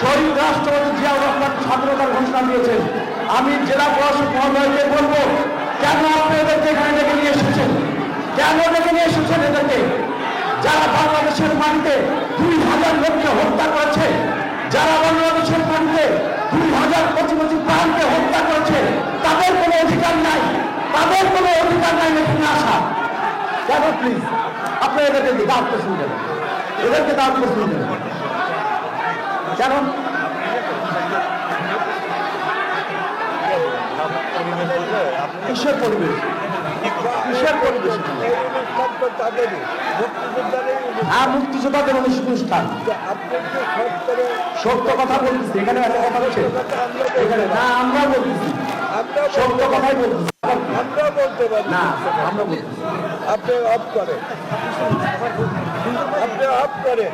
শহীদ রাষ্ট্রপতি জিয়াউর রহমান স্বাধীনতার ঘোষণা দিয়েছেন। আমি জেলা প্রশাসক মহোদয়কে বলবো, কেন আপনি এদেরকে এখানে ডেকে নিয়ে এসেছেন? কেন ডেকে নিয়ে এসেছেন এদেরকে? যারা বাংলাদেশের মাটিতে 2000 লোককে হত্যা করেছে, যারা বাংলাদেশের মাটিতে 2000 কচি প্রাণকে হত্যা করেছে, তাদের কোনো অধিকার নাই, তাদের কোনো অধিকার নাই এখানে আসা। কেন? প্লিজ আপনি এদেরকে দাওয়াত করে শুনবেন, এদেরকে দাওয়াত করে শুনবেন কেন? কিসের পরিবেশ? কিসের পরিবেশ? হ্যাঁ, মুক্তিযোদ্ধাদের অনুষ্ঠান। সত্য কথা বলতেছি, এখানে একটা কথা বলছে এখানে না, আমরা বলতেছি সত্য কথাই বলতেছি। আমরা বলতে পারি না, আমরা বলতেছি আপনি অফ করেন, আপনি অফ করেন।